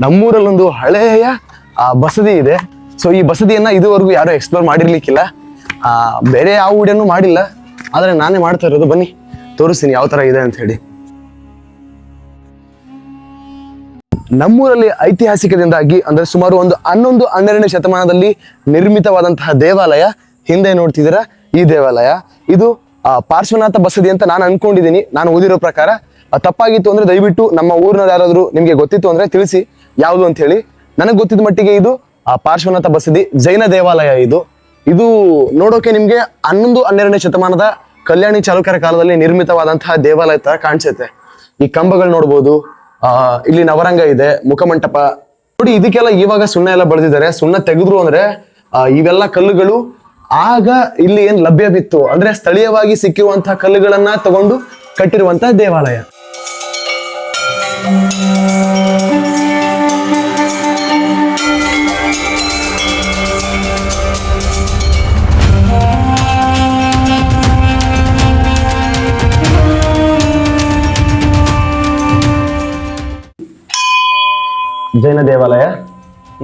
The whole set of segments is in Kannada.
ನಮ್ಮೂರಲ್ಲೊಂದು ಹಳೆಯ ಬಸದಿ ಇದೆ. ಸೊ ಈ ಬಸದಿಯನ್ನ ಇದುವರೆಗೂ ಯಾರು ಎಕ್ಸ್ಪ್ಲೋರ್ ಮಾಡಿರ್ಲಿಕ್ಕಿಲ್ಲ. ಬೇರೆ ಯಾವ ವಿಡಿಯೋನು ಮಾಡಿಲ್ಲ, ಆದ್ರೆ ನಾನೇ ಮಾಡ್ತಾ ಇರೋದು. ಬನ್ನಿ ತೋರಿಸ್ತೀನಿ ಯಾವ ತರ ಇದೆ ಅಂತ ಹೇಳಿ. ನಮ್ಮೂರಲ್ಲಿ ಐತಿಹಾಸಿಕದಿಂದಾಗಿ ಅಂದ್ರೆ ಸುಮಾರು ಒಂದು 11-12ನೇ ಶತಮಾನದಲ್ಲಿ ನಿರ್ಮಿತವಾದಂತಹ ದೇವಾಲಯ ಹಿಂದೆ ನೋಡ್ತಿದ್ದೀರಾ. ಈ ದೇವಾಲಯ ಇದು ಪಾರ್ಶ್ವನಾಥ ಬಸದಿ ಅಂತ ನಾನು ಅನ್ಕೊಂಡಿದ್ದೀನಿ, ನಾನು ಓದಿರೋ ಪ್ರಕಾರ. ತಪ್ಪಾಗಿತ್ತು ಅಂದ್ರೆ ದಯವಿಟ್ಟು ನಮ್ಮ ಊರಿನ ಯಾರಾದ್ರೂ ನಿಮ್ಗೆ ಗೊತ್ತಿತ್ತು ಅಂದ್ರೆ ತಿಳಿಸಿ ಯಾವುದು ಅಂತ ಹೇಳಿ. ನನಗೆ ಗೊತ್ತಿದ್ದ ಮಟ್ಟಿಗೆ ಇದು ಪಾರ್ಶ್ವನಾಥ ಬಸದಿ ಜೈನ ದೇವಾಲಯ. ಇದು ನೋಡೋಕೆ ನಿಮ್ಗೆ 11-12ನೇ ಶತಮಾನದ ಕಲ್ಯಾಣಿ ಚಾಲುಕ್ಯರ ಕಾಲದಲ್ಲಿ ನಿರ್ಮಿತವಾದಂತಹ ದೇವಾಲಯ ತರ ಕಾಣಿಸುತ್ತೆ. ಈ ಕಂಬಗಳು ನೋಡ್ಬೋದು, ಇಲ್ಲಿ ನವರಂಗ ಇದೆ, ಮುಖಮಂಟಪ ನೋಡಿ. ಇದಕ್ಕೆಲ್ಲ ಇವಾಗ ಸುಣ್ಣ ಎಲ್ಲ ಬಳದಿದ್ದಾರೆ. ಸುಣ್ಣ ತೆಗೆದ್ರು ಅಂದ್ರೆ ಇವೆಲ್ಲ ಕಲ್ಲುಗಳು ಆಗ ಇಲ್ಲಿ ಏನ್ ಲಭ್ಯವಿತ್ತು ಅಂದ್ರೆ ಸ್ಥಳೀಯವಾಗಿ ಸಿಕ್ಕಿರುವಂತಹ ಕಲ್ಲುಗಳನ್ನ ತಗೊಂಡು ಕಟ್ಟಿರುವಂತಹ ದೇವಾಲಯ. ಜೈನ ದೇವಾಲಯ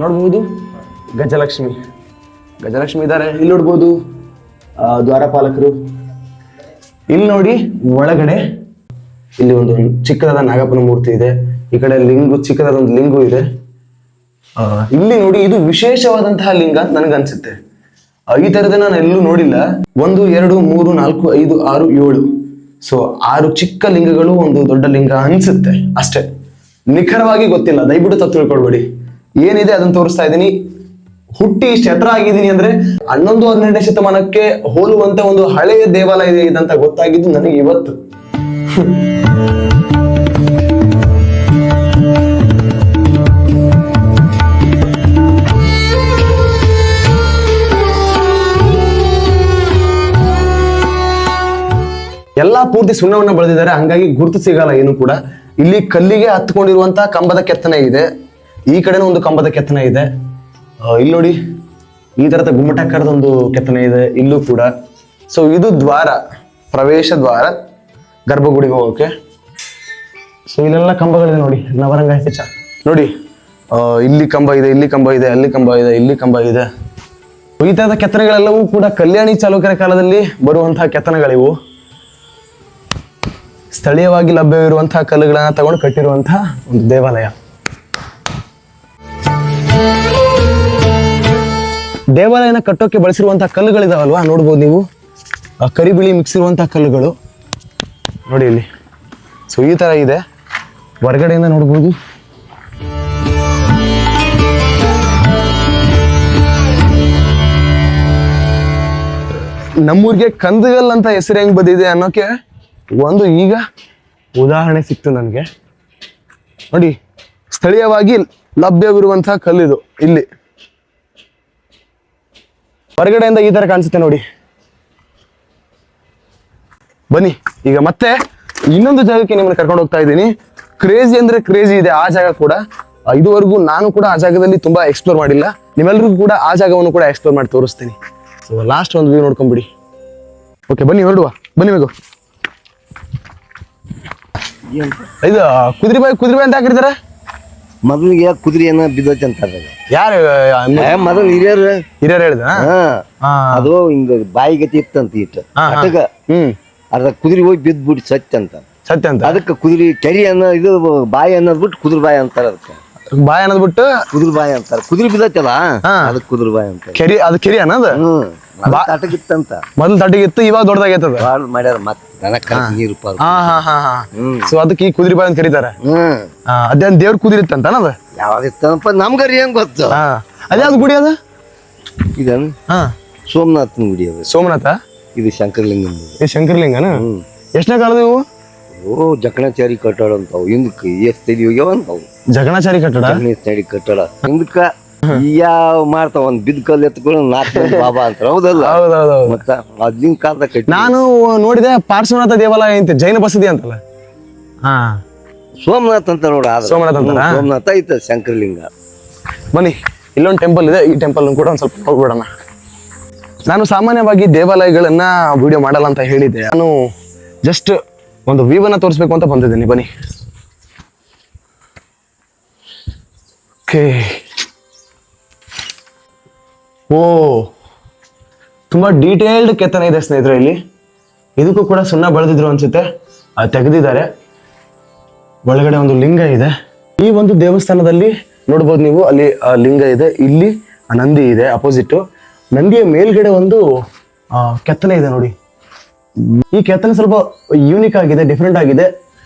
ನೋಡ್ಬೋದು. ಗಜಲಕ್ಷ್ಮಿ ಇದ್ದಾರೆ. ಇಲ್ಲಿ ನೋಡ್ಬೋದು ದ್ವಾರಪಾಲಕರು. ಇಲ್ಲಿ ನೋಡಿ ಒಳಗಡೆ ಇಲ್ಲಿ ಒಂದು ಚಿಕ್ಕದಾದ ನಾಗಪ್ಪನ ಮೂರ್ತಿ ಇದೆ. ಈ ಕಡೆ ಚಿಕ್ಕದಾದ ಒಂದು ಲಿಂಗು ಇದೆ. ಇಲ್ಲಿ ನೋಡಿ ಇದು ವಿಶೇಷವಾದಂತಹ ಲಿಂಗ ಅಂತ ನನಗನ್ಸುತ್ತೆ. ಈ ತರದ ನಾನು ಎಲ್ಲೂ ನೋಡಿಲ್ಲ. 1 2 3 4 5 6 7 ಸೊ 6 ಚಿಕ್ಕ ಲಿಂಗಗಳು, ಒಂದು ದೊಡ್ಡ ಲಿಂಗ ಅನ್ಸುತ್ತೆ ಅಷ್ಟೇ. ನಿಖರವಾಗಿ ಗೊತ್ತಿಲ್ಲ, ದಯವಿಟ್ಟು ತಪ್ಪು ತಿಳ್ಕೊಳ್ಬೇಡಿ. ಏನಿದೆ ಅದನ್ನ ತೋರಿಸ್ತಾ ಇದ್ದೀನಿ. ಹುಟ್ಟಿ ಇಷ್ಟು ಎತ್ತರ ಆಗಿದ್ದೀನಿ ಅಂದ್ರೆ 11-12ನೇ ಶತಮಾನಕ್ಕೆ ಹೋಲುವಂತ ಒಂದು ಹಳೆಯ ದೇವಾಲಯ ಇದೆ ಅಂತ ಗೊತ್ತಾಗಿದ್ದು ನನಗೆ ಇವತ್ತು. ಎಲ್ಲಾ ಪೂರ್ತಿ ಸುಣ್ಣವನ್ನ ಬಳದಿದ್ದಾರೆ, ಹಂಗಾಗಿ ಗುರುತು ಸಿಗಲ್ಲ ಏನು ಕೂಡ. ಇಲ್ಲಿ ಕಲ್ಲಿಗೆ ಹತ್ಕೊಂಡಿರುವಂತಹ ಕಂಬದ ಕೆತ್ತನೆ ಇದೆ. ಈ ಕಡೆನೂ ಒಂದು ಕಂಬದ ಕೆತ್ತನೆ ಇದೆ. ಇಲ್ಲಿ ನೋಡಿ ಈ ತರದ ಗುಮ್ಮಟಾಕಾರದ ಒಂದು ಕೆತ್ತನೆ ಇದೆ ಇಲ್ಲೂ ಕೂಡ. ಸೊ ಇದು ದ್ವಾರ, ಪ್ರವೇಶ ದ್ವಾರ ಗರ್ಭಗುಡಿಗೆ ಹೋಗೋಕೆ. ಸೊ ಇಲ್ಲೆಲ್ಲ ಕಂಬಗಳಿದೆ ನೋಡಿ, ನವರಂಗ ಹೆಚ್ಚ ನೋಡಿ. ಇಲ್ಲಿ ಕಂಬ ಇದೆ, ಇಲ್ಲಿ ಕಂಬ ಇದೆ, ಅಲ್ಲಿ ಕಂಬ ಇದೆ, ಇಲ್ಲಿ ಕಂಬ ಇದೆ. ಈ ತರದ ಕೆತ್ತನೆಗಳೆಲ್ಲವೂ ಕೂಡ ಕಲ್ಯಾಣಿ ಚಾಲುಕ್ಯರ ಕಾಲದಲ್ಲಿ ಬರುವಂತಹ ಕೆತ್ತನೆಗಳಿವು. ಸ್ಥಳೀಯವಾಗಿ ಲಭ್ಯವಿರುವಂತಹ ಕಲ್ಲುಗಳನ್ನ ತಗೊಂಡು ಕಟ್ಟಿರುವಂತಹ ಒಂದು ದೇವಾಲಯ. ದೇವಾಲಯನ ಕಟ್ಟೋಕೆ ಬಳಸಿರುವಂತಹ ಕಲ್ಲುಗಳಿದಾವಲ್ವಾ, ನೋಡ್ಬೋದು ನೀವು. ಕರಿ ಬಿಳಿ ಮಿಕ್ಸ್ ಇರುವಂತಹ ಕಲ್ಲುಗಳು ನೋಡಿ ಇಲ್ಲಿ. ಸೊ ಈ ತರ ಇದೆ, ಹೊರಗಡೆಯಿಂದ ನೋಡ್ಬೋದು. ನಮ್ಮೂರಿಗೆ ಕಂದಗಲ್ ಅಂತ ಹೆಸರು ಹೆಂಗ್ ಬಂದಿದೆ ಅನ್ನೋಕೆ ಒಂದು ಈಗ ಉದಾಹರಣೆ ಸಿಕ್ತು ನನಗೆ. ನೋಡಿ, ಸ್ಥಳೀಯವಾಗಿ ಲಭ್ಯವಿರುವಂತಹ ಕಲ್ಲಿದು. ಇಲ್ಲಿ ಹೊರಗಡೆಯಿಂದ ಈ ತರ ಕಾಣಿಸುತ್ತೆ ನೋಡಿ. ಬನ್ನಿ ಈಗ ಮತ್ತೆ ಇನ್ನೊಂದು ಜಾಗಕ್ಕೆ ನಿಮ್ಮನ್ನ ಕರ್ಕೊಂಡು ಹೋಗ್ತಾ ಇದ್ದೀನಿ. ಕ್ರೇಜಿ ಅಂದ್ರೆ ಕ್ರೇಜಿ ಇದೆ ಆ ಜಾಗ ಕೂಡ. ಇದುವರೆಗೂ ನಾನು ಕೂಡ ಆ ಜಾಗದಲ್ಲಿ ತುಂಬಾ ಎಕ್ಸ್ಪ್ಲೋರ್ ಮಾಡಿಲ್ಲ. ನಿಮ್ಮೆಲ್ಲರಿಗೂ ಕೂಡ ಆ ಜಾಗವನ್ನು ಕೂಡ ಎಕ್ಸ್ಪ್ಲೋರ್ ಮಾಡಿ ತೋರಿಸ್ತೀನಿ. ಸೊ ಲಾಸ್ಟ್ ಒಂದು ವ್ಯೂ ನೋಡ್ಕೊಂಡ್ಬಿಡಿ. ಓಕೆ ಬನ್ನಿ, ಹೊರಡುವ. ಬನ್ನಿ ಮೇಗು. ಇದು ಕುದುರೆ ಬಾಯಿ ಅಂತ ಹಾಕಿರ್ತಾರ. ಮೊದಲಿಗೆ ಕುದುರೆಯನ್ನ ಬಿದ್ದೈತೆ ಅಂತಾರೆ. ಯಾರು ಮೊದಲು ಹಿರಿಯರು ಹೇಳಿದ ಅದು ಹಿಂಗ ಬಾಯಿ ಗತಿ ಇತ್ತಂತ ಇಟ್ಟು ಅಟಗ ಅದ ಕುದುರೆ ಹೋಗಿ ಬಿದ್ದು ಬಿಟ್ಟು ಸತ್ಯ ಅಂತ ಅದಕ್ಕೆ ಕುದುರೆ ಕೆರಿ ಅನ್ನೋ ಇದು ಬಾಯಿ ಅನ್ನೋದ್ ಬಿಟ್ಟು ಕುದುರೆ ಬಾಯಿ ಅಂತಾರ. ಅದಕ್ಕೆ ಬಾಯಿ ಅನ್ನೋದ್ ಬಿಟ್ಟು ಕುದುರೆ ಬಾಯಿ ಅಂತಾರ. ಕುದುರೆ ಬಿದ್ದೈತಲ್ಲ ಅದಕ್ಕೆ ಕುದುರೆ ಬಾಯಿ ಅಂತ. ಕೆರಿ ಅದು ಕೆರಿ ಅನ್ನೋದು ತಟಗಿತ್ತಂತ. ಮೊದಲು ತಟಗಿತ್ತು, ಇವಾಗ ದೊಡ್ಡದಾಗೈತದ ಮಾಡ್ಯಾರ. ಮತ್ತೆ ನೀರು ಸೊ ಅದಕ್ಕೆ ಈ ಕುದುರೆ ಬಾಯಿ ಅಂತ ಕರೀತಾರ. ಅದೇನ್ ದೇವ್ರ ಕುದುರೆ ಇತ್ತಂತ ಅನ್ನೋದು ಯಾವ್ದಿತ್ತಪ್ಪ ನಮ್ಗರಿ ಹೆಂಗ್ ಗೊತ್ತು. ಅದ್ಯಾವ್ದು ಗುಡಿ ಅದ? ಇದನ್ ಸೋಮನಾಥನ ಗುಡಿ ಅದು. ಸೋಮನಾಥ ಇದು ಶಂಕರಲಿಂಗನ. ಈ ಶಂಕರಲಿಂಗನ ಎಷ್ಟನೇ ಕಾಲದ ಇವು? ಓ ಜಕಣಾಚಾರಿ ಕಟ್ಟಡ ಅಂತಾವು. ಹಿಂದಕ್ಕೆ ಎಷ್ಟ್ ತಲಿ ಹೋಗ್ಯಾವ ಅಂತಾವು. ಜಕಣಾಚಾರಿ ಕಟ್ಟಡ ಹಿಂದಕ್ಕ ಯಾವ ಮಾಡ್ತಾವ. ಒಂದ್ ಬಿದ್ ಕಲ್ ಎತ್ಕೊಂಡು 4 ಬಾಬಾ ಅಂತಾರ. ಹೌದಲ್ಲ? ಮತ್ತ ಅದ್ಲಿನ ಕಾಲದ ಕಟ್ಟಿ. ನಾನು ನೋಡಿದೆ ಪಾರ್ಶ್ವನಾಥ ದೇವಾಲಯ ಅಂತ, ಜೈನ ಬಸದಿ ಅಂತಲ್ಲ. ಸೋಮನಾಥ್ ಅಂತ ನೋಡ. ಸೋಮನಾಥ ಐತ ಶಂಕರಲಿಂಗ. ಬನ್ನಿ, ಇಲ್ಲೊಂದು ಟೆಂಪಲ್ ಇದೆ. ಈ ಟೆಂಪಲ್ ಕೂಡ ಒಂದ್ ಸ್ವಲ್ಪ ಹೋಗ್ಬಿಡೋಣ. ನಾನು ಸಾಮಾನ್ಯವಾಗಿ ದೇವಾಲಯಗಳನ್ನ ವಿಡಿಯೋ ಮಾಡಲ್ಲ ಅಂತ ಹೇಳಿದ್ದೆ. ನಾನು ಜಸ್ಟ್ ಒಂದು ವ್ಯೂವನ್ನ ತೋರಿಸ್ಬೇಕು ಅಂತ ಬಂದಿದ್ದೀನಿ. ಬನ್ನಿ. ಓಕೆ. ಓ, ತುಂಬಾ ಡೀಟೇಲ್ಡ್ ಕೆತ್ತನೆ ಇದೆ ಸ್ನೇಹಿತರೆ. ಇಲ್ಲಿ ಇದಕ್ಕೂ ಕೂಡ ಸುಣ್ಣ ಬೆಳೆದಿದ್ರು ಅನ್ಸುತ್ತೆ, ಅದು ತೆಗೆದಿದ್ದಾರೆ. ಒಳಗಡೆ ಒಂದು ಲಿಂಗ ಇದೆ. ಈ ಒಂದು ದೇವಸ್ಥಾನದಲ್ಲಿ ನೋಡ್ಬೋದು ನೀವು, ಅಲ್ಲಿ ಲಿಂಗ ಇದೆ, ಇಲ್ಲಿ ನಂದಿ ಇದೆ ಅಪೋಸಿಟ್. ನಂದಿಯ ಮೇಲ್ಗಡೆ ಒಂದು ಕೆತ್ತನೆ ಇದೆ ನೋಡಿ. ಈ ಕೆತ್ತನೆ ಸ್ವಲ್ಪ ಯೂನಿಕ್ ಆಗಿದೆ, ಡಿಫ್ರೆಂಟ್ ಆಗಿದೆ.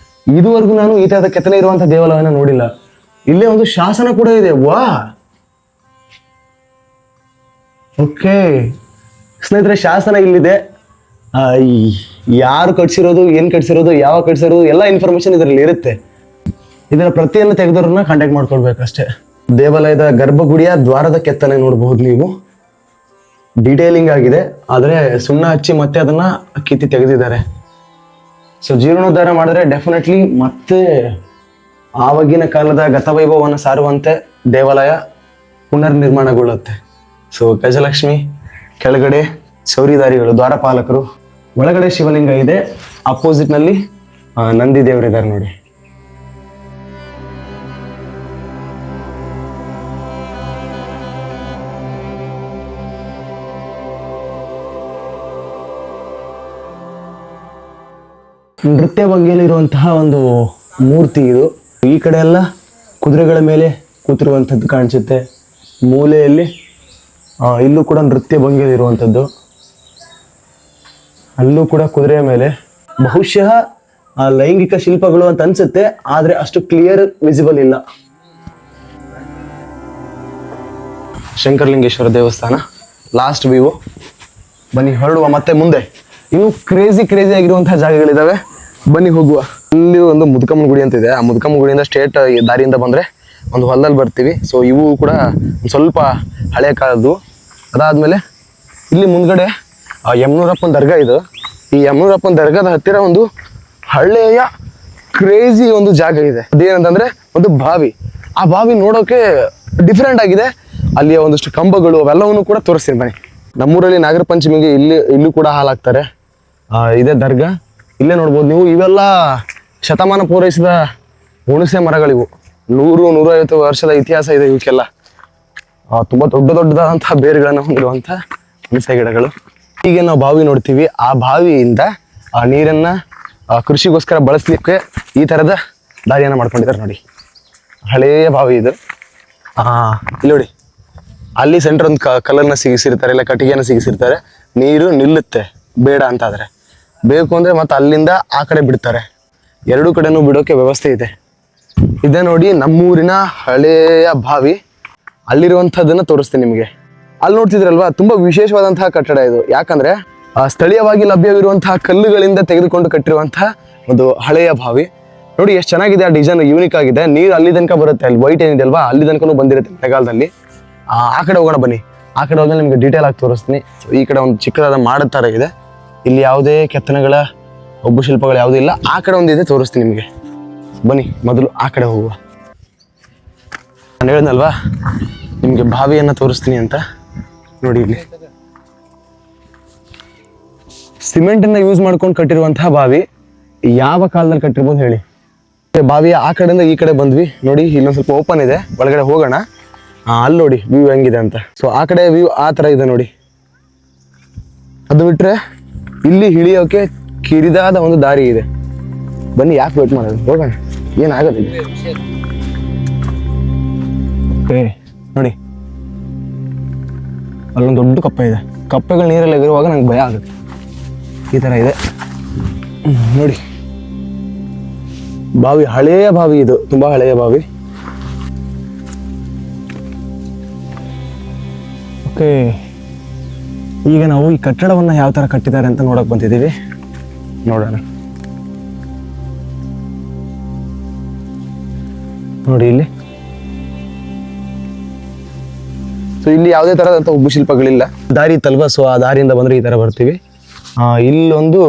ಇದುವರೆಗೂ ನಾನು ಈ ತರದ ಕೆತ್ತನೆ ಇರುವಂತ ದೇವಾಲಯನ ನೋಡಿಲ್ಲ. ಇಲ್ಲೇ ಒಂದು ಶಾಸನ ಕೂಡ ಇದೆ. ವಾ, ಓಕೆ ಸ್ನೇಹಿತರೆ, ಶಾಸನ ಇಲ್ಲಿದೆ. ಯಾರು ಕಟ್ಸಿರೋದು, ಏನ್ ಕಟ್ಸಿರೋದು, ಯಾವಾಗ ಕಟ್ಸಿರೋದು ಎಲ್ಲ ಇನ್ಫಾರ್ಮೇಶನ್ ಇದರಲ್ಲಿ ಇರುತ್ತೆ. ಇದರ ಪ್ರತಿಯನ್ನು ತೆಗೆದವ್ರನ್ನ ಕಾಂಟ್ಯಾಕ್ಟ್ ಮಾಡ್ಕೊಳ್ಬೇಕಷ್ಟೇ. ದೇವಾಲಯದ ಗರ್ಭಗುಡಿಯ ದ್ವಾರದ ಕೆತ್ತನೆ ನೋಡಬಹುದು ನೀವು. ಡೀಟೇಲಿಂಗ್ ಆಗಿದೆ, ಆದರೆ ಸುಣ್ಣ ಹಚ್ಚಿ ಮತ್ತೆ ಅದನ್ನ ಕಿತ್ತಿ ತೆಗೆದಿದ್ದಾರೆ. ಸೊ ಜೀರ್ಣೋದ್ಧಾರ ಮಾಡಿದ್ರೆ ಡೆಫಿನೆಟ್ಲಿ ಮತ್ತೆ ಆವಾಗಿನ ಕಾಲದ ಗತವೈಭವವನ್ನು ಸಾರುವಂತೆ ದೇವಾಲಯ ಪುನರ್ ನಿರ್ಮಾಣಗೊಳ್ಳುತ್ತೆ. ಸೊ ಗಜಲಕ್ಷ್ಮಿ, ಕೆಳಗಡೆ ಶೌರಿದಾರಿಗಳು, ದ್ವಾರಪಾಲಕರು, ಒಳಗಡೆ ಶಿವಲಿಂಗ ಇದೆ, ಅಪೋಸಿಟ್ ನಲ್ಲಿ ನಂದಿ ದೇವರಿದ್ದಾರೆ ನೋಡಿ. ನೃತ್ಯ ಭಂಗಿಯಲ್ಲಿರುವಂತಹ ಒಂದು ಮೂರ್ತಿ ಇದು. ಈ ಕಡೆ ಎಲ್ಲ ಕುದುರೆಗಳ ಮೇಲೆ ಕೂತಿರುವಂಥದ್ದು ಕಾಣಿಸುತ್ತೆ. ಮೂಲೆಯಲ್ಲಿ ಇಲ್ಲೂ ಕೂಡ ನೃತ್ಯ ಭಂಗಿಯಲ್ಲಿರುವಂಥದ್ದು, ಅಲ್ಲೂ ಕೂಡ ಕುದುರೆಯ ಮೇಲೆ. ಬಹುಶಃ ಲೈಂಗಿಕ ಶಿಲ್ಪಗಳು ಅಂತ ಅನ್ಸುತ್ತೆ, ಆದ್ರೆ ಅಷ್ಟು ಕ್ಲಿಯರ್ ವಿಸಿಬಲ್ ಇಲ್ಲ. ಶಂಕರಲಿಂಗೇಶ್ವರ ದೇವಸ್ಥಾನ ಲಾಸ್ಟ್ ವ್ಯೂ. ಬನ್ನಿ ಹೊರಡುವ ಮತ್ತೆ ಮುಂದೆ. ಇನ್ನು ಕ್ರೇಜಿ ಆಗಿರುವಂತಹ ಜಾಗಗಳಿದಾವೆ, ಬನ್ನಿ ಹೋಗುವ. ಇಲ್ಲಿ ಒಂದು ಮುದುಕಮ್ಮನ ಗುಡಿ ಅಂತ ಇದೆ. ಆ ಮುದುಕಮ್ಮನ ಗುಡಿಯಿಂದ ಸ್ಟ್ರೇಟ್ ದಾರಿಯಿಂದ ಬಂದ್ರೆ ಒಂದು ಹೊಲದಲ್ಲಿ ಬರ್ತೀವಿ. ಸೊ ಇವು ಕೂಡ ಸ್ವಲ್ಪ ಹಳೆಯ ಕಾಲದ್ದು. ಅದಾದ್ಮೇಲೆ ಇಲ್ಲಿ ಮುಂದ್ಗಡೆ ಯಮನೂರಪ್ಪನ ದರ್ಗಾ ಇದು. ಈ ಯಮನೂರಪ್ಪನ ದರ್ಗಾದ ಹತ್ತಿರ ಒಂದು ಹಳೆಯ ಕ್ರೇಜಿ ಒಂದು ಜಾಗ ಇದೆ. ಅದೇನಂತಂದ್ರೆ ಒಂದು ಬಾವಿ. ಆ ಬಾವಿ ನೋಡೋಕೆ ಡಿಫ್ರೆಂಟ್ ಆಗಿದೆ. ಅಲ್ಲಿಯ ಒಂದಷ್ಟು ಕಂಬಗಳು ಅವೆಲ್ಲವನ್ನು ಕೂಡ ತೋರಿಸ್ತೀನಿ ಬನ್ನಿ. ನಮ್ಮೂರಲ್ಲಿ ನಾಗರ ಪಂಚಮಿಗೆ ಇಲ್ಲೂ ಕೂಡ ಹಾಲಾಗ್ತಾರೆ. ಇದೇ ದರ್ಗಾ. ಇಲ್ಲೇ ನೋಡ್ಬೋದು ನೀವು. ಇವೆಲ್ಲ ಶತಮಾನ ಪೂರೈಸಿದ ಹುಣಸೆ ಮರಗಳಿವು. 100-150 ವರ್ಷದ ಇತಿಹಾಸ ಇದೆ ಇವಕ್ಕೆಲ್ಲ. ತುಂಬಾ ದೊಡ್ಡದಾದಂತಹ ಬೇರುಗಳನ್ನು ಹೊಂದಿರುವಂತಹ ಹುಣಸೆ ಗಿಡಗಳು. ಹೀಗೆ ನಾವು ಬಾವಿ ನೋಡ್ತೀವಿ. ಆ ಬಾವಿಯಿಂದ ಆ ನೀರನ್ನ ಕೃಷಿಗೋಸ್ಕರ ಬಳಸಲಿಕ್ಕೆ ಈ ತರದ ದಾರಿಯನ್ನ ಮಾಡ್ಕೊಂಡಿದ್ದಾರೆ ನೋಡಿ. ಹಳೆಯ ಬಾವಿ ಇದು. ಇಲ್ಲಿ ನೋಡಿ, ಅಲ್ಲಿ ಸೆಂಟರ್ ಒಂದು ಕಲ್ಲನ್ನ ಸಿಗಿಸಿರ್ತಾರೆ, ಇಲ್ಲ ಕಟ್ಟಿಗೆಯನ್ನು ಸಿಗಿಸಿರ್ತಾರೆ. ನೀರು ನಿಲ್ಲುತ್ತೆ ಬೇಡ ಅಂತ ಆದ್ರೆ. ಬೇಕು ಅಂದ್ರೆ ಮತ್ತೆ ಅಲ್ಲಿಂದ ಆ ಕಡೆ ಬಿಡ್ತಾರೆ. ಎರಡೂ ಕಡೆನೂ ಬಿಡೋಕೆ ವ್ಯವಸ್ಥೆ ಇದೆ. ಇದೇ ನೋಡಿ ನಮ್ಮೂರಿನ ಹಳೆಯ ಬಾವಿ. ಅಲ್ಲಿರುವಂಥದ್ದನ್ನ ತೋರಿಸ್ತೀನಿ ನಿಮಗೆ. ಅಲ್ಲಿ ನೋಡ್ತಿದ್ರಲ್ವಾ, ತುಂಬಾ ವಿಶೇಷವಾದಂತಹ ಕಟ್ಟಡ ಇದು. ಯಾಕಂದ್ರೆ ಸ್ಥಳೀಯವಾಗಿ ಲಭ್ಯವಿರುವಂತಹ ಕಲ್ಲುಗಳಿಂದ ತೆಗೆದುಕೊಂಡು ಕಟ್ಟಿರುವಂತಹ ಒಂದು ಹಳೆಯ ಬಾವಿ. ನೋಡಿ ಎಷ್ಟು ಚೆನ್ನಾಗಿದೆ, ಆ ಡಿಸೈನ್ ಯೂನಿಕ್ ಆಗಿದೆ. ನೀರು ಅಲ್ಲಿ ತನಕ ಬರುತ್ತೆ. ಅಲ್ಲಿ ವೈಟ್ ಏನಿದೆ ಅಲ್ವಾ, ಅಲ್ಲಿ ತನಕ ಬಂದಿರುತ್ತೆ ಮಳೆಗಾಲದಲ್ಲಿ. ಆ ಕಡೆ ಹೋಗೋಣ ಬನ್ನಿ. ಆ ಕಡೆ ಹೋದ್ಮೇಲೆ ನಿಮ್ಗೆ ಡೀಟೇಲ್ ಆಗಿ ತೋರಿಸ್ತೀನಿ. ಈ ಕಡೆ ಒಂದು ಚಿಕ್ಕದಾದ ಮಾಡದ ತರ ಇದೆ. ಇಲ್ಲಿ ಯಾವುದೇ ಕೆತ್ತನೆಗಳ ಒಬ್ಬ ಶಿಲ್ಪಗಳು ಯಾವುದೂ ಇಲ್ಲ. ಆ ಕಡೆ ಒಂದಿದೆ, ತೋರಿಸ್ತೀನಿ ನಿಮಗೆ. ಬನ್ನಿ ಮೊದಲು ಆ ಕಡೆ ಹೋಗುವ. ನಾನು ಹೇಳಿದ್ನಲ್ವಾ ನಿಮಗೆ ಬಾವಿಯನ್ನ ತೋರಿಸ್ತೀನಿ ಅಂತ. ನೋಡಿ ಇಲ್ಲಿ ಸಿಮೆಂಟನ್ನ ಯೂಸ್ ಮಾಡ್ಕೊಂಡು ಕಟ್ಟಿರುವಂತಹ ಬಾವಿ. ಯಾವ ಕಾಲದಲ್ಲಿ ಕಟ್ಟಿರ್ಬೋದು ಹೇಳಿ. ಬಾವಿಯ ಆ ಕಡೆಯಿಂದ ಈ ಕಡೆ ಬಂದ್ವಿ ನೋಡಿ. ಇಲ್ಲೊಂದು ಸ್ವಲ್ಪ ಓಪನ್ ಇದೆ, ಒಳಗಡೆ ಹೋಗೋಣ. ಅಲ್ಲಿ ನೋಡಿ ವ್ಯೂ ಹೆಂಗಿದೆ ಅಂತ. ಸೊ ಆ ಕಡೆ ವ್ಯೂ ಆ ತರ ಇದೆ ನೋಡಿ. ಅದು ಬಿಟ್ರೆ ಇಲ್ಲಿ ಇಳಿಯೋಕೆ ಕಿರಿದಾದ ಒಂದು ದಾರಿ ಇದೆ. ಬನ್ನಿ, ಯಾಕೆ ವೇಟ್ ಮಾಡೋದು, ಹೋಗೋಣ, ಏನಾಗೋದಿಲ್ಲ. ನೋಡಿ ಅಲ್ಲೊಂದು ದೊಡ್ಡ ಕಪ್ಪೆ ಇದೆ. ಕಪ್ಪೆಗಳು ನೀರಲ್ಲಿ ಎಗರುವಾಗ ನಂಗೆ ಭಯ ಆಗುತ್ತೆ. ಈ ತರ ಇದೆ ನೋಡಿ. ಬಾವಿ, ಹಳೆಯ ಬಾವಿ ಇದು, ತುಂಬಾ ಹಳೆಯ ಬಾವಿ. ಓಕೆ, ಈಗ ನಾವು ಈ ಕಟ್ಟಡವನ್ನ ಯಾವ ತರ ಕಟ್ಟಿದ್ದಾರೆ ಅಂತ ನೋಡಕ್ ಬಂದಿದ್ದೀವಿ. ನೋಡೋಣ. ನೋಡಿ ಇಲ್ಲಿ. ಸೊ ಇಲ್ಲಿ ಯಾವುದೇ ತರದಂತ ಉಬ್ಬು ಶಿಲ್ಪಗಳಿಲ್ಲ. ದಾರಿ ಇತ್ತಲ್ವಾ, ಸೊ ಆ ದಾರಿಯಿಂದ ಬಂದ್ರೆ ಈ ತರ ಬರ್ತೀವಿ. ಇಲ್ಲೊಂದು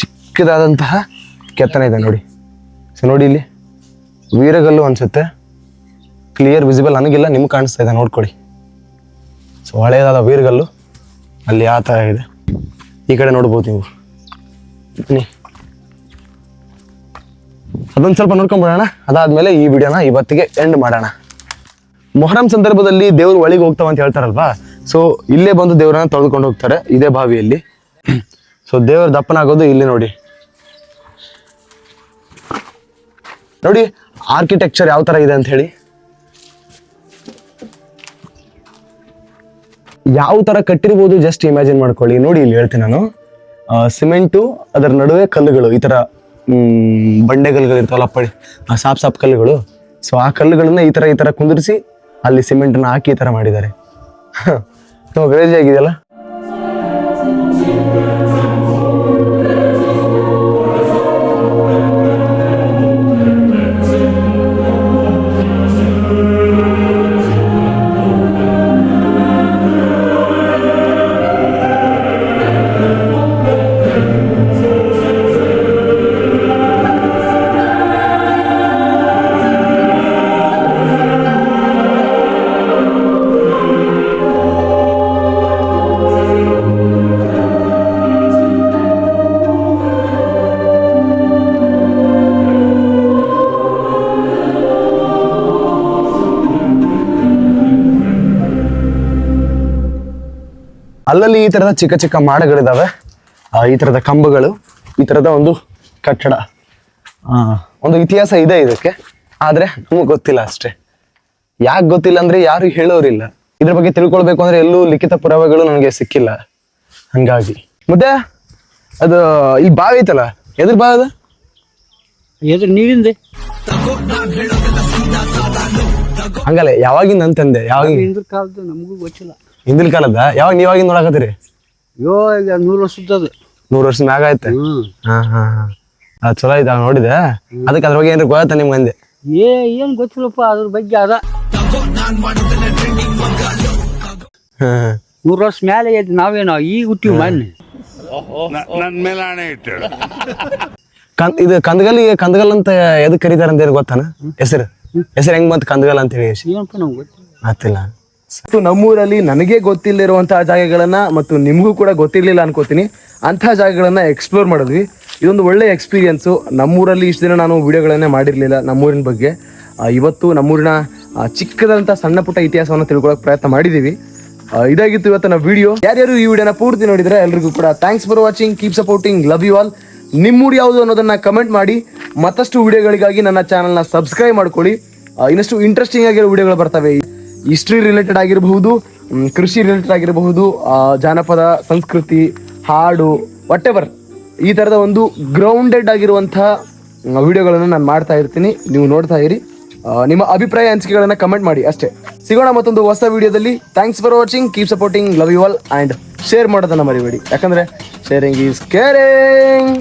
ಚಿಕ್ಕದಾದಂತಹ ಕೆತ್ತನೆ ಇದೆ ನೋಡಿ. ಸೊ ನೋಡಿ ಇಲ್ಲಿ ವೀರಗಲ್ಲು ಅನ್ಸುತ್ತೆ. ಕ್ಲಿಯರ್ ವಿಸಿಬಲ್ ನನಗಿಲ್ಲ, ನಿಮ್ಗೆ ಕಾಣಿಸ್ತಾ ಇದೆ, ನೋಡ್ಕೊಳ್ಳಿ. ಸೊ ಹಳೆಯದಾದ ವೀರಗಲ್ಲು ಅಲ್ಲಿ ಆ ಥರ ಇದೆ. ಈ ಕಡೆ ನೋಡ್ಬೋದು ನೀವು. ಅದೊಂದು ಸ್ವಲ್ಪ ನೋಡ್ಕೊಂಡ್ಬಿಡೋಣ. ಅದಾದ್ಮೇಲೆ ಈ ವಿಡಿಯೋನ ಇವತ್ತಿಗೆ ಎಂಡ್ ಮಾಡೋಣ. ಮೊಹರಂ ಸಂದರ್ಭದಲ್ಲಿ ದೇವ್ರು ಒಳಗೆ ಹೋಗ್ತಾವ ಅಂತ ಹೇಳ್ತಾರಲ್ವಾ, ಸೊ ಇಲ್ಲೇ ಬಂದು ದೇವ್ರನ್ನ ತೊಳೆದುಕೊಂಡು ಹೋಗ್ತಾರೆ ಇದೇ ಬಾವಿಯಲ್ಲಿ. ಸೊ ದೇವ್ರ ದಪ್ಪನ ಆಗೋದು ಇಲ್ಲಿ ನೋಡಿ. ನೋಡಿ ಆರ್ಕಿಟೆಕ್ಚರ್ ಯಾವ ತರ ಇದೆ ಅಂತ ಹೇಳಿ, ಯಾವ ತರ ಕಟ್ಟಿರ್ಬೋದು ಜಸ್ಟ್ ಇಮ್ಯಾಜಿನ್ ಮಾಡ್ಕೊಳ್ಳಿ. ನೋಡಿ ಇಲ್ಲಿ ಹೇಳ್ತೀನಿ ನಾನು, ಸಿಮೆಂಟು ಅದರ ನಡುವೆ ಕಲ್ಲುಗಳು, ಈ ತರ ಬಂಡೆ ಕಲ್ಲುಗಳು ಇರ್ತಾವಲ್ಲ, ಸಾಪ್ ಕಲ್ಲುಗಳು. ಸೊ ಆ ಕಲ್ಲುಗಳನ್ನ ಈ ತರ ಕುಂದಿರಿಸಿ ಅಲ್ಲಿ ಸಿಮೆಂಟನ್ನ ಹಾಕಿ ಈ ತರ ಮಾಡಿದ್ದಾರೆ. ಕ್ರೇಜಿ ಆಗಿದೆಯಲ್ಲ. ಅಲ್ಲಲ್ಲಿ ಈ ತರದ ಚಿಕ್ಕ ಚಿಕ್ಕ ಮಾಡಗಳಿದಾವೆ, ಈ ತರದ ಕಂಬಗಳು, ಈ ತರದ ಒಂದು ಕಟ್ಟಡ. ಒಂದು ಇತಿಹಾಸ ಇದೆ ಇದಕ್ಕೆ, ಆದ್ರೆ ನಮಗೆ ಗೊತ್ತಿಲ್ಲ ಅಷ್ಟೇ. ಯಾಕೆ ಗೊತ್ತಿಲ್ಲ ಅಂದ್ರೆ ಯಾರು ಹೇಳೋರಿಲ್ಲ. ಇದ್ರ ಬಗ್ಗೆ ತಿಳ್ಕೊಳ್ಬೇಕು ಅಂದ್ರೆ ಎಲ್ಲೂ ಲಿಖಿತ ಪುರಾವೆಗಳು ನನಗೆ ಸಿಕ್ಕಿಲ್ಲ. ಹಂಗಾಗಿ ಮತ್ತೆ ಅದು ಈ ಬಾವಿ ಐತಲ್ಲ, ಎದ್ರ ಬಾವಿ ಅದು? ಎದ್ರ ನೀರಿಂದ ಹಂಗಲ್ಲ, ಯಾವಾಗಿಂದ ಅಂತಂದೆ? ಯಾವಾಗ? ಹಿಂದಿನ ಕಾಲದ್ದು ನಮಗೂ ಗೊತ್ತಿಲ್ಲ. ಹಿಂದಿನ ಕಾಲದ? ಯಾವಾಗ ನೀವಾಗಿಂದ ನೋಡಕತ್ತೀರಿ? ಅಯ್ಯೋ ಈಗ 100 ವರ್ಷದ್ದು. 100 ವರ್ಷ ಮ್ಯಾಗ ಆಯ್ತು. ಹಾ ಚಲೋ ಆಯ್ತು, ನೋಡಿದೆ. ಅದಕ್ಕೆ ಅದ್ರ ಬಗ್ಗೆ ಏನ್ರಿ ಗೊತ್ತಾ ನಿಮ್ಗೆ ಅಂದೆ? ಏನ್ ಗೊತ್ತಿಲ್ಲಪ್ಪ ಅದ್ರ ಬಗ್ಗೆ. ಅದ 100 ವರ್ಷ ಮೇಲೆ ಐತಿ. ನಾವೇನೋ ಈಗ ಹುಟ್ಟಿವಿ ಮೊನ್ನೆ. ನನ್ನ ಮೇಲೆ ಆಣೆ ಇಟ್ಟು ಇದು ಕಂದಗಲ್ ಅಂತ ಎದಕ್ ಕರೀತಾರ ಅಂತ ಏನು ಗೊತ್ತಾನ? ಹೆಸರು ಹೆಂಗ್ ಬಂತ ಕಂದಗಲ್ ಅಂತ ಹೇಳಿ? ಏನಪ್ಪ ನಮ್ಗೆ ಗೊತ್ತಿಲ್ಲ. ಗೊತ್ತಿಲ್ಲ. ನಮ್ಮೂರಲ್ಲಿ ನನಗೆ ಗೊತ್ತಿಲ್ಲದಿರುವಂತಹ ಜಾಗಗಳನ್ನ ಮತ್ತು ನಿಮಗೂ ಕೂಡ ಗೊತ್ತಿರ್ಲಿಲ್ಲ ಅನ್ಕೋತೀನಿ, ಅಂತಹ ಜಾಗಗಳನ್ನ ಎಕ್ಸ್ಪ್ಲೋರ್ ಮಾಡಿದ್ವಿ. ಇದೊಂದು ಒಳ್ಳೆ ಎಕ್ಸ್ಪೀರಿಯನ್ಸು. ನಮ್ಮೂರಲ್ಲಿ ಇಷ್ಟು ದಿನ ನಾನು ವಿಡಿಯೋಗಳನ್ನೇ ಮಾಡಿರಲಿಲ್ಲ ನಮ್ಮೂರಿನ ಬಗ್ಗೆ. ಇವತ್ತು ನಮ್ಮೂರಿನ ಚಿಕ್ಕದಂಥ ಸಣ್ಣ ಪುಟ್ಟ ಇತಿಹಾಸವನ್ನು ತಿಳ್ಕೊಳ್ಳೋಕೆ ಪ್ರಯತ್ನ ಮಾಡಿದ್ದೀವಿ. ಇದಾಗಿತ್ತು ಇವತ್ತಿನ ವಿಡಿಯೋ. ಯಾರ್ಯಾರು ಈ ವಿಡಿಯೋನ ಪೂರ್ತಿ ನೋಡಿದ್ರೆ ಎಲ್ರಿಗೂ ಕೂಡ thanks for watching, keep supporting, love you all. ನಿಮ್ಮೂರು ಯಾವುದು ಅನ್ನೋದನ್ನ ಕಮೆಂಟ್ ಮಾಡಿ. ಮತ್ತಷ್ಟು ವಿಡಿಯೋಗಳಿಗಾಗಿ ನನ್ನ ಚಾನಲ್ನ ಸಬ್ಸ್ಕ್ರೈಬ್ ಮಾಡ್ಕೊಳ್ಳಿ. ಇನ್ನಷ್ಟು ಇಂಟ್ರೆಸ್ಟಿಂಗ್ ಆಗಿರೋ ವಿಡಿಯೋಗಳು ಬರ್ತವೆ. ಹಿಸ್ಟ್ರಿ ರಿಲೇಟೆಡ್ ಆಗಿರಬಹುದು, ಕೃಷಿ ರಿಲೇಟೆಡ್ ಆಗಿರಬಹುದು, ಜಾನಪದ ಸಂಸ್ಕೃತಿ, ಹಾಡು, ವಾಟೆವರ್ ಈ ಥರದ ಒಂದು ಗ್ರೌಂಡೆಡ್ ಆಗಿರುವಂಥ ವಿಡಿಯೋಗಳನ್ನು ನಾನು ಮಾಡ್ತಾ ಇರ್ತೀನಿ. ನೀವು ನೋಡ್ತಾ ಇರಿ. ನಿಮ್ಮ ಅಭಿಪ್ರಾಯ ಅನಿಸಿಕೆಗಳನ್ನು ಕಮೆಂಟ್ ಮಾಡಿ ಅಷ್ಟೇ. ಸಿಗೋಣ ಮತ್ತೊಂದು ಹೊಸ ವಿಡಿಯೋದಲ್ಲಿ. Thanks for watching, keep supporting, love you all and share ಮಾಡೋದನ್ನು ಮರಿಬೇಡಿ. ಯಾಕಂದರೆ ಶೇರಿಂಗ್ ಈಸ್ ಕೇರಿಂಗ್.